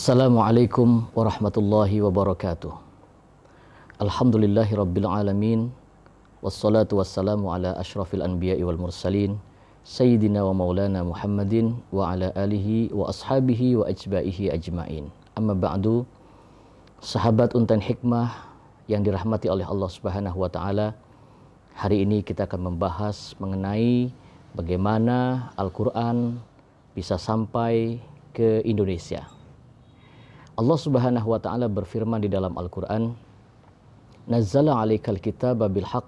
Assalamualaikum warahmatullahi wabarakatuh. Alhamdulillahi rabbil alamin. Wassalatu wassalamu ala ashrafil anbiya'i wal mursalin Sayyidina wa maulana Muhammadin wa ala alihi wa ashabihi wa ajbaihi ajma'in. Amma ba'du. Sahabat Untan Hikmah yang dirahmati oleh Allah Subhanahu wa ta'ala, hari ini kita akan membahas mengenai bagaimana Al-Quran bisa sampai ke Indonesia. Allah Subhanahu wa ta'ala berfirman di dalam Al-Quran, Nazzala 'alaikal kitaba bil haqq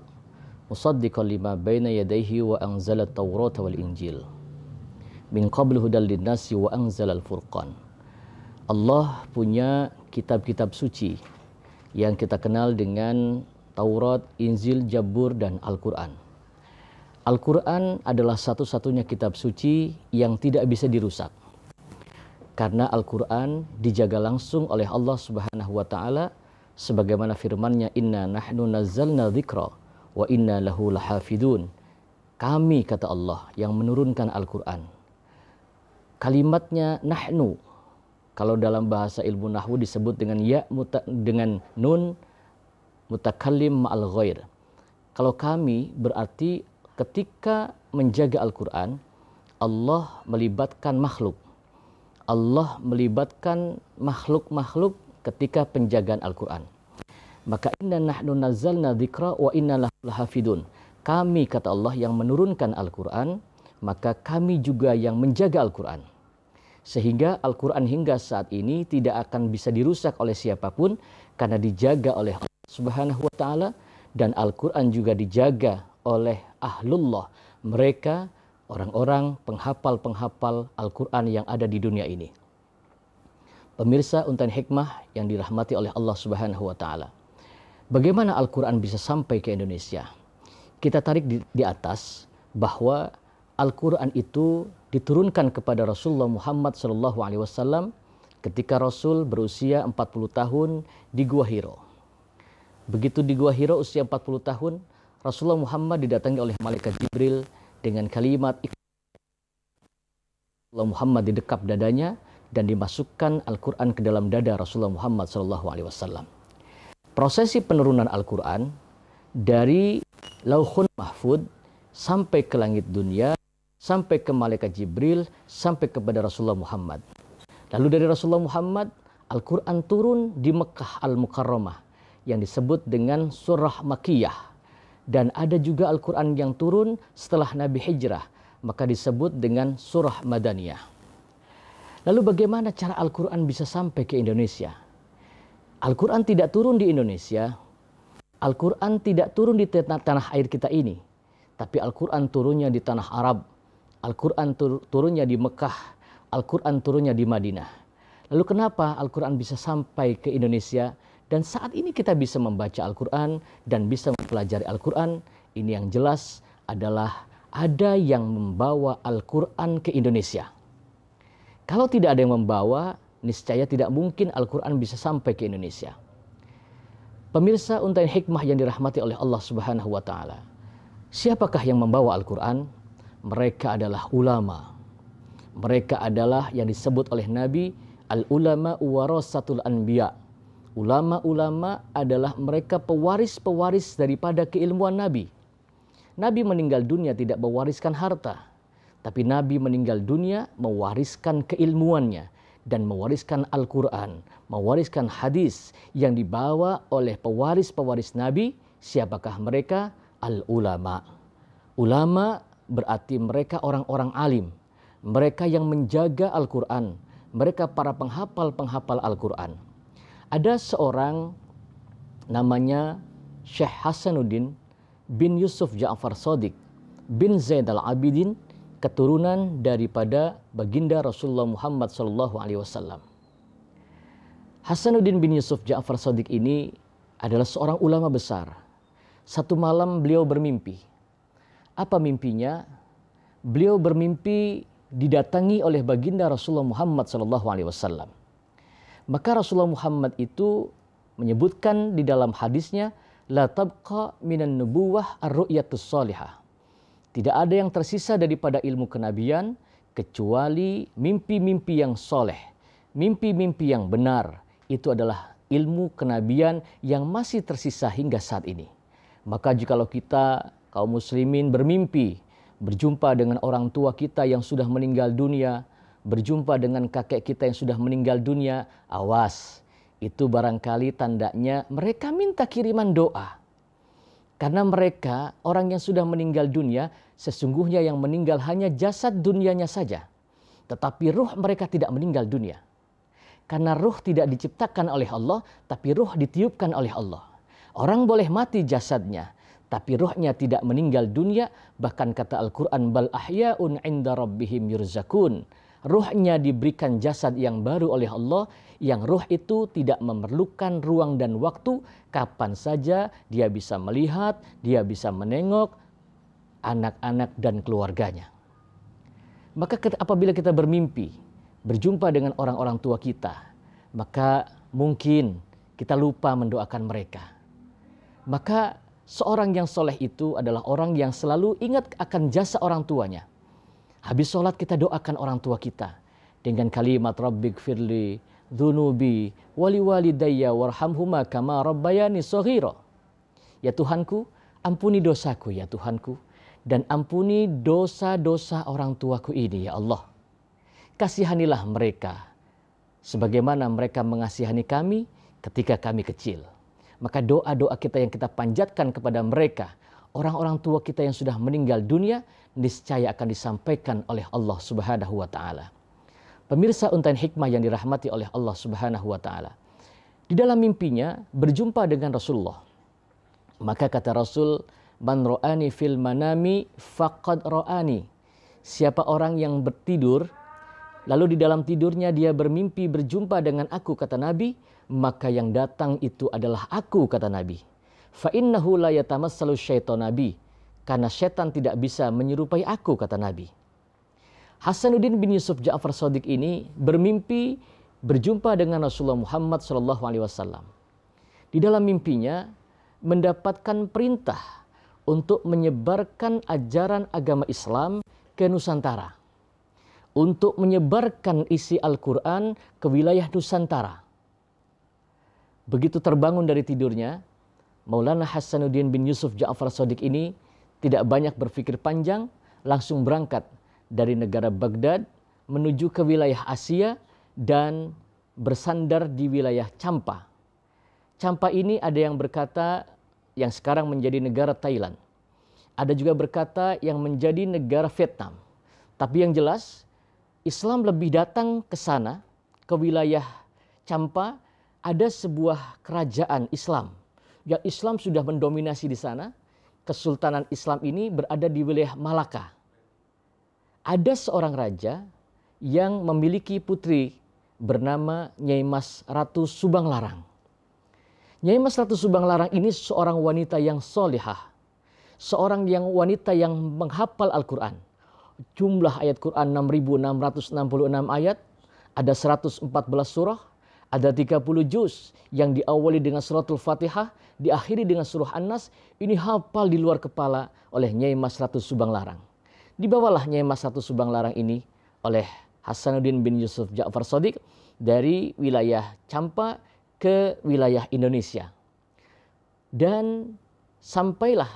musaddiqan lima baina yadayhi wa anzala at-taurata wal injil min qablu hudal linnasi wa anzalal furqan. Allah punya kitab-kitab suci yang kita kenal dengan Taurat, Injil, Zabur, dan Al-Quran. Al-Quran adalah satu-satunya kitab suci yang tidak bisa dirusak. Karena Al-Quran dijaga langsung oleh Allah Subhanahu wa ta'ala sebagaimana firman-Nya, Inna nahnu nazzalna dzikra wa inna lahu lahafidun. Kami, kata Allah, yang menurunkan Al-Quran. Kalimatnya nahnu, kalau dalam bahasa ilmu nahwu disebut dengan dengan nun mutakallim ma'al ghair. Kalau kami berarti ketika menjaga Al-Quran, Allah melibatkan makhluk. Allah melibatkan makhluk-makhluk ketika penjagaan Al-Quran. Maka inna nahnu nazzalna dzikra wa inna lahu lahafidun. Kami, kata Allah, yang menurunkan Al-Quran, maka kami juga yang menjaga Al-Quran. Sehingga Al-Quran hingga saat ini tidak akan bisa dirusak oleh siapapun karena dijaga oleh Allah Subhanahu wa ta'ala, dan Al-Quran juga dijaga oleh ahlullah, mereka orang-orang penghafal-penghafal Al-Quran yang ada di dunia ini. Pemirsa Untan Hikmah yang dirahmati oleh Allah Subhanahu wa ta'ala, bagaimana Al-Quran bisa sampai ke Indonesia? Kita tarik di atas bahwa Al-Quran itu diturunkan kepada Rasulullah Muhammad SAW ketika Rasul berusia 40 tahun di Gua Hiro. Begitu di Gua Hiro usia 40 tahun, Rasulullah Muhammad didatangi oleh malaikat Jibril dengan kalimat Rasulullah Muhammad didekap dadanya dan dimasukkan Al-Quran ke dalam dada Rasulullah Muhammad SAW. Prosesi penurunan Al-Quran dari Lauhun Mahfud sampai ke langit dunia, sampai ke malaikat Jibril, sampai kepada Rasulullah Muhammad. Lalu dari Rasulullah Muhammad, Al-Quran turun di Mekah Al-Mukarramah yang disebut dengan surah Makkiyah. Dan ada juga Al-Quran yang turun setelah Nabi hijrah, maka disebut dengan surah Madaniyah. Lalu bagaimana cara Al-Quran bisa sampai ke Indonesia? Al-Quran tidak turun di Indonesia, Al-Quran tidak turun di tanah air kita ini, tapi Al-Quran turunnya di tanah Arab, Al-Quran turunnya di Mekah, Al-Quran turunnya di Madinah. Lalu kenapa Al-Quran bisa sampai ke Indonesia? Dan saat ini kita bisa membaca Al-Quran dan bisa mempelajari Al-Quran. Ini yang jelas adalah ada yang membawa Al-Quran ke Indonesia. Kalau tidak ada yang membawa, niscaya tidak mungkin Al-Quran bisa sampai ke Indonesia. Pemirsa Untan Hikmah yang dirahmati oleh Allah Subhanahu wa ta'ala, siapakah yang membawa Al-Quran? Mereka adalah ulama. Mereka adalah yang disebut oleh Nabi, Al-ulama warasatul anbiya. Ulama-ulama adalah mereka pewaris-pewaris daripada keilmuan Nabi. Nabi meninggal dunia tidak mewariskan harta, tapi Nabi meninggal dunia mewariskan keilmuannya dan mewariskan Al-Quran, mewariskan hadis yang dibawa oleh pewaris-pewaris Nabi. Siapakah mereka? Al-ulama. Ulama berarti mereka orang-orang alim, mereka yang menjaga Al-Quran, mereka para penghafal-penghafal Al-Quran. Ada seorang namanya Syekh Hasanuddin bin Yusuf Ja'far Shadiq bin Zaid al-Abidin, keturunan daripada baginda Rasulullah Muhammad SAW. Hasanuddin bin Yusuf Ja'far Shadiq ini adalah seorang ulama besar. Satu malam beliau bermimpi. Apa mimpinya? Beliau bermimpi didatangi oleh baginda Rasulullah Muhammad SAW. Maka Rasulullah Muhammad itu menyebutkan di dalam hadisnya, la tabqa minan nubuwah ar-ru'yatus salihah. Tidak ada yang tersisa daripada ilmu kenabian kecuali mimpi-mimpi yang soleh, mimpi-mimpi yang benar. Itu adalah ilmu kenabian yang masih tersisa hingga saat ini. Maka jikalau kita kaum muslimin bermimpi berjumpa dengan orang tua kita yang sudah meninggal dunia, berjumpa dengan kakek kita yang sudah meninggal dunia, awas, itu barangkali tandanya mereka minta kiriman doa. Karena mereka, orang yang sudah meninggal dunia, sesungguhnya yang meninggal hanya jasad dunianya saja. Tetapi ruh mereka tidak meninggal dunia. Karena ruh tidak diciptakan oleh Allah, tapi ruh ditiupkan oleh Allah. Orang boleh mati jasadnya, tapi ruhnya tidak meninggal dunia. Bahkan kata Al-Quran, bal ahya'un 'inda rabbihim yurzakun. Ruhnya diberikan jasad yang baru oleh Allah, yang ruh itu tidak memerlukan ruang dan waktu. Kapan saja dia bisa melihat, dia bisa menengok anak-anak dan keluarganya. Maka apabila kita bermimpi berjumpa dengan orang-orang tua kita, maka mungkin kita lupa mendoakan mereka. Maka seorang yang soleh itu adalah orang yang selalu ingat akan jasa orang tuanya. Habis sholat kita doakan orang tua kita dengan kalimat Rabbik firli dhunubi wali walidayya warhamhuma kama rabbayani shaghira. Ya Tuhanku, ampuni dosaku ya Tuhanku, dan ampuni dosa-dosa orang tuaku ini ya Allah. Kasihanilah mereka sebagaimana mereka mengasihani kami ketika kami kecil. Maka doa-doa kita yang kita panjatkan kepada mereka, orang-orang tua kita yang sudah meninggal dunia, niscaya akan disampaikan oleh Allah Subhanahu wa taala. Pemirsa Untayan Hikmah yang dirahmati oleh Allah Subhanahu wa taala. Di dalam mimpinya berjumpa dengan Rasulullah. Maka kata Rasul, man ra'ani fil manami faqad ra'ani. Siapa orang yang bertidur lalu di dalam tidurnya dia bermimpi berjumpa dengan aku, kata Nabi, maka yang datang itu adalah aku, kata Nabi. Fa innahu la yatamassalu syaitan nabi, karena setan tidak bisa menyerupai aku, kata Nabi. Hasanuddin bin Yusuf Ja'far Shadiq ini bermimpi berjumpa dengan Rasulullah Muhammad SAW. Di dalam mimpinya mendapatkan perintah untuk menyebarkan ajaran agama Islam ke Nusantara, untuk menyebarkan isi Al-Quran ke wilayah Nusantara. Begitu terbangun dari tidurnya, Maulana Hasanuddin bin Yusuf Ja'far Shadiq ini tidak banyak berpikir panjang, langsung berangkat dari negara Baghdad menuju ke wilayah Asia dan bersandar di wilayah Champa. Champa ini ada yang berkata yang sekarang menjadi negara Thailand. Ada juga berkata yang menjadi negara Vietnam. Tapi yang jelas, Islam lebih datang ke sana, ke wilayah Champa, ada sebuah kerajaan Islam. Yang Islam sudah mendominasi di sana. Kesultanan Islam ini berada di wilayah Malaka. Ada seorang raja yang memiliki putri bernama Nyai Mas Ratu Subang Larang. Nyai Mas Ratu Subang Larang ini seorang wanita yang solihah. Seorang wanita yang menghafal Al-Quran. Jumlah ayat Quran 6.666 ayat, ada 114 surah, ada 30 juz yang diawali dengan suratul Fatihah, diakhiri dengan surah An-Nas. Ini hafal di luar kepala oleh Nyai Mas Ratu Subang Larang. Dibawalah Nyai Mas Ratu Subang Larang ini oleh Hasanuddin bin Yusuf Ja'far Shadiq dari wilayah Champa ke wilayah Indonesia. Dan sampailah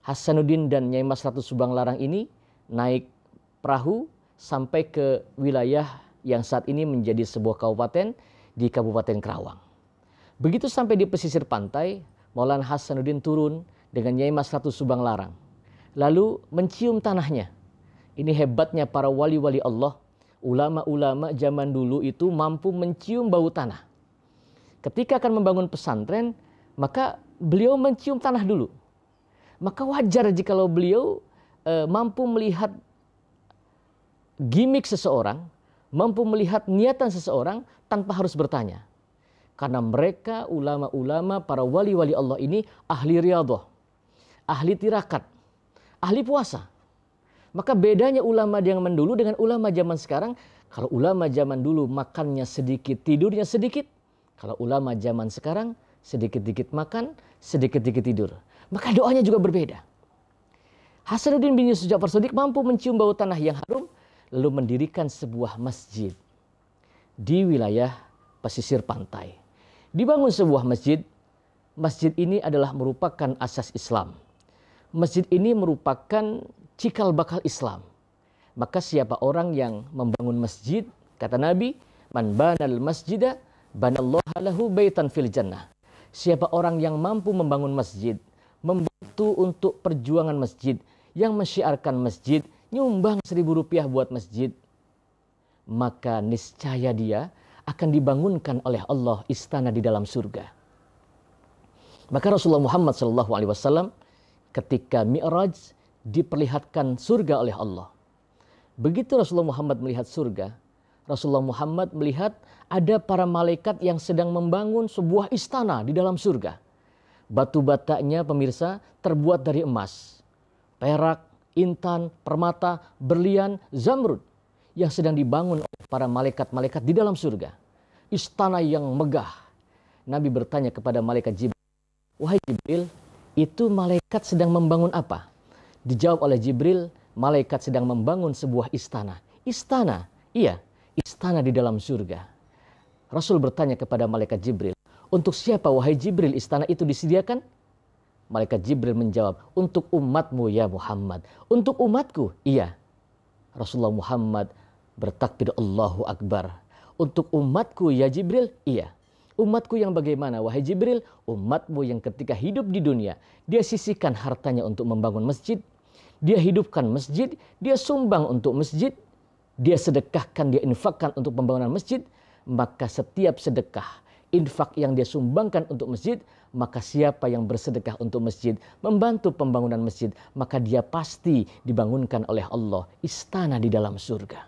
Hasanuddin dan Nyai Mas Ratu Subang Larang ini naik perahu sampai ke wilayah yang saat ini menjadi sebuah kabupaten di Kabupaten Kerawang. Begitu sampai di pesisir pantai, Maulana Hasanuddin turun dengan Nyai Mas Ratu Subang Larang. Lalu mencium tanahnya. Ini hebatnya para wali-wali Allah. Ulama-ulama zaman dulu itu mampu mencium bau tanah. Ketika akan membangun pesantren, maka beliau mencium tanah dulu. Maka wajar jikalau beliau mampu melihat gimik seseorang, mampu melihat niatan seseorang tanpa harus bertanya. Karena mereka ulama-ulama, para wali-wali Allah ini ahli riyadhah, ahli tirakat, ahli puasa. Maka bedanya ulama zaman dulu dengan ulama zaman sekarang. Kalau ulama zaman dulu makannya sedikit, tidurnya sedikit. Kalau ulama zaman sekarang sedikit-dikit makan, sedikit-dikit tidur. Maka doanya juga berbeda. Hasanuddin bin Yusuf Ja'far Shadiq mampu mencium bau tanah yang harum, lalu mendirikan sebuah masjid di wilayah pesisir pantai. Dibangun sebuah masjid. Masjid ini adalah merupakan asas Islam. Masjid ini merupakan cikal bakal Islam. Maka siapa orang yang membangun masjid, kata Nabi, man banal masjidah banallahu lahu baitan fil jannah. Siapa orang yang mampu membangun masjid, membantu untuk perjuangan masjid, yang mensyiarkan masjid, nyumbang Rp1.000 buat masjid, maka niscaya dia akan dibangunkan oleh Allah istana di dalam surga. Maka Rasulullah Muhammad SAW ketika Mi'raj diperlihatkan surga oleh Allah. Begitu Rasulullah Muhammad melihat surga, Rasulullah Muhammad melihat ada para malaikat yang sedang membangun sebuah istana di dalam surga. Batu batanya pemirsa terbuat dari emas, perak, intan, permata, berlian, zamrud yang sedang dibangun oleh para malaikat-malaikat di dalam surga. Istana yang megah. Nabi bertanya kepada malaikat Jibril, "Wahai Jibril, itu malaikat sedang membangun apa?" Dijawab oleh Jibril, malaikat sedang membangun sebuah istana. Istana? Iya, istana di dalam surga. Rasul bertanya kepada malaikat Jibril, "Untuk siapa wahai Jibril istana itu disediakan?" Malaikat Jibril menjawab, "Untuk umatmu ya Muhammad." "Untuk umatku?" "Iya." Rasulullah Muhammad bertakbir, Allahu Akbar. "Untuk umatku ya Jibril?" "Iya." "Umatku yang bagaimana wahai Jibril?" "Umatmu yang ketika hidup di dunia, dia sisihkan hartanya untuk membangun masjid, dia hidupkan masjid, dia sumbang untuk masjid, dia sedekahkan, dia infakkan untuk pembangunan masjid, maka setiap sedekah, infak yang dia sumbangkan untuk masjid, maka siapa yang bersedekah untuk masjid, membantu pembangunan masjid, maka dia pasti dibangunkan oleh Allah istana di dalam surga."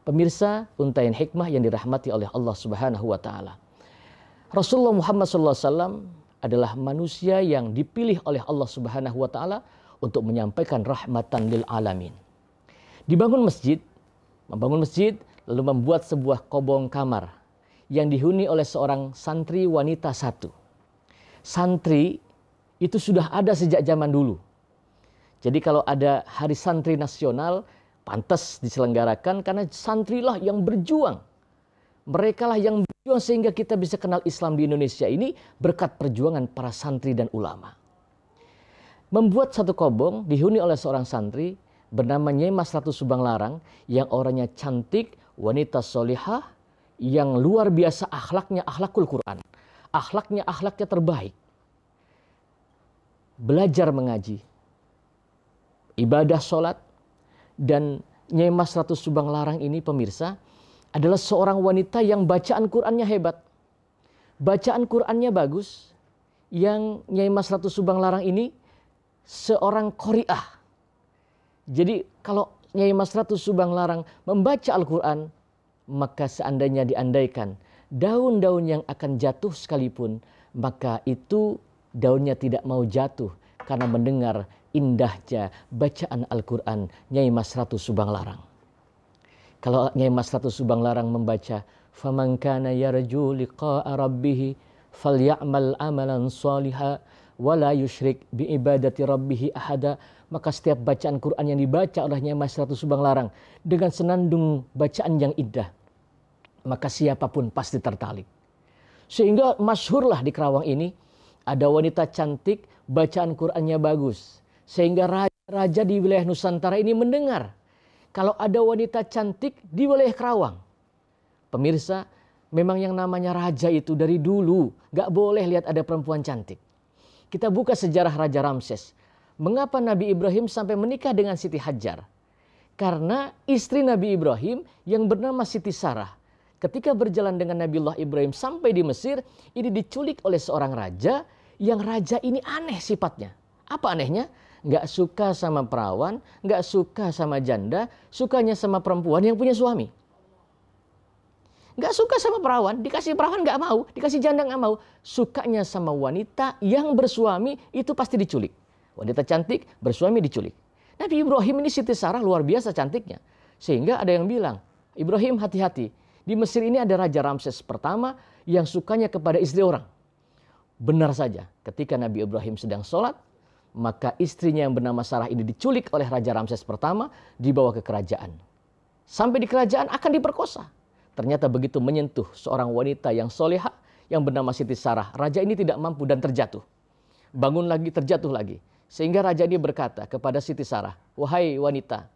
Pemirsa Untaian Hikmah yang dirahmati oleh Allah Subhanahu wa taala. Rasulullah Muhammad SAW adalah manusia yang dipilih oleh Allah Subhanahu wa taala untuk menyampaikan rahmatan lil alamin. Dibangun masjid, membangun masjid, lalu membuat sebuah kobong kamar yang dihuni oleh seorang santri wanita satu. Santri itu sudah ada sejak zaman dulu. Jadi kalau ada hari santri nasional, pantas diselenggarakan karena santrilah yang berjuang. Mereka lah yang berjuang sehingga kita bisa kenal Islam di Indonesia ini berkat perjuangan para santri dan ulama. Membuat satu kobong dihuni oleh seorang santri bernama Nyai Mas Ratu Subang Larang yang orangnya cantik, wanita solihah, yang luar biasa akhlaknya, akhlakul Quran. Akhlaknya terbaik. Belajar mengaji, ibadah sholat, dan Nyai Mas Ratu Subang Larang ini pemirsa adalah seorang wanita yang bacaan Qurannya hebat. Bacaan Qurannya bagus. Yang Nyai Mas Ratu Subang Larang ini seorang qori'ah. Jadi kalau Nyai Mas Ratu Subang Larang membaca Al-Quran, maka seandainya diandaikan daun-daun yang akan jatuh sekalipun, maka itu daunnya tidak mau jatuh karena mendengar indahnya bacaan Al-Quran Nyai Mas Ratu Subang Larang. Kalau Nyai Mas Ratu Subang Larang membaca, "Faman kana yarju liqa'a rabbih falya'mal amalan shaliha wa la yusyrik bi ibadati rabbih ahada," maka setiap bacaan Quran yang dibaca oleh Nyai Mas Ratu Subang Larang dengan senandung bacaan yang indah, maka siapapun pasti tertarik. Sehingga masyhurlah di Kerawang ini ada wanita cantik, bacaan Qurannya bagus. Sehingga raja-raja di wilayah Nusantara ini mendengar kalau ada wanita cantik di wilayah Kerawang. Pemirsa, memang yang namanya raja itu dari dulu gak boleh lihat ada perempuan cantik. Kita buka sejarah Raja Ramses. Mengapa Nabi Ibrahim sampai menikah dengan Siti Hajar? Karena istri Nabi Ibrahim yang bernama Siti Sarah, ketika berjalan dengan Nabiullah Ibrahim sampai di Mesir, ini diculik oleh seorang raja yang raja ini aneh sifatnya. Apa anehnya? Nggak suka sama perawan, nggak suka sama janda, sukanya sama perempuan yang punya suami. Nggak suka sama perawan, dikasih perawan nggak mau, dikasih janda nggak mau. Sukanya sama wanita yang bersuami, itu pasti diculik. Wanita cantik, bersuami diculik. Nabi Ibrahim ini Siti Sarah luar biasa cantiknya. Sehingga ada yang bilang, Ibrahim hati-hati. Di Mesir ini ada Raja Ramses pertama yang sukanya kepada istri orang. Benar saja, ketika Nabi Ibrahim sedang sholat, maka istrinya yang bernama Sarah ini diculik oleh Raja Ramses pertama, dibawa ke kerajaan. Sampai di kerajaan akan diperkosa. Ternyata begitu menyentuh seorang wanita yang soleha, yang bernama Siti Sarah, raja ini tidak mampu dan terjatuh. Bangun lagi, terjatuh lagi. Sehingga raja ini berkata kepada Siti Sarah, wahai wanita,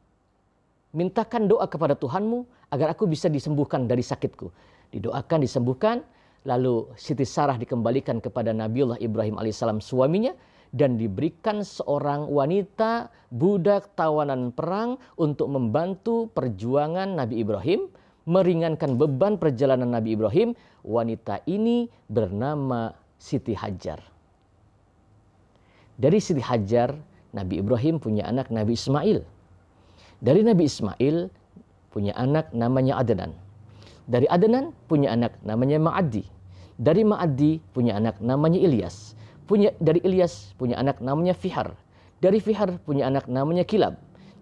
mintakan doa kepada Tuhanmu agar aku bisa disembuhkan dari sakitku. Didoakan, disembuhkan, lalu Siti Sarah dikembalikan kepada Nabiullah Ibrahim alaihissalam suaminya, dan diberikan seorang wanita budak tawanan perang untuk membantu perjuangan Nabi Ibrahim, meringankan beban perjalanan Nabi Ibrahim. Wanita ini bernama Siti Hajar. Dari Siti Hajar, Nabi Ibrahim punya anak Nabi Ismail. Dari Nabi Ismail punya anak namanya Adnan. Dari Adnan punya anak namanya Ma'adi. Dari Ma'adi punya anak namanya Ilyas. Dari Ilyas punya anak namanya Fihar. Dari Fihar punya anak namanya Kilab.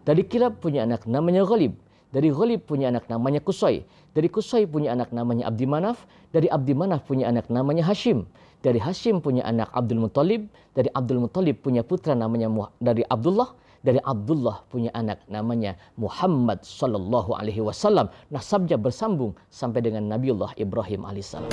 Dari Kilab punya anak namanya Ghalib. Dari Ghalib punya anak namanya Qusay. Dari Qusay punya anak namanya Abdi Manaf. Dari Abdi Manaf punya anak namanya Hashim. Dari Hashim punya anak Abdul Muttalib. Dari Abdul Muttalib punya putra namanya dari Abdullah. Dari Abdullah punya anak namanya Muhammad sallallahu alaihi wasallam. Nasabnya bersambung sampai dengan Nabiullah Ibrahim alaihissalam.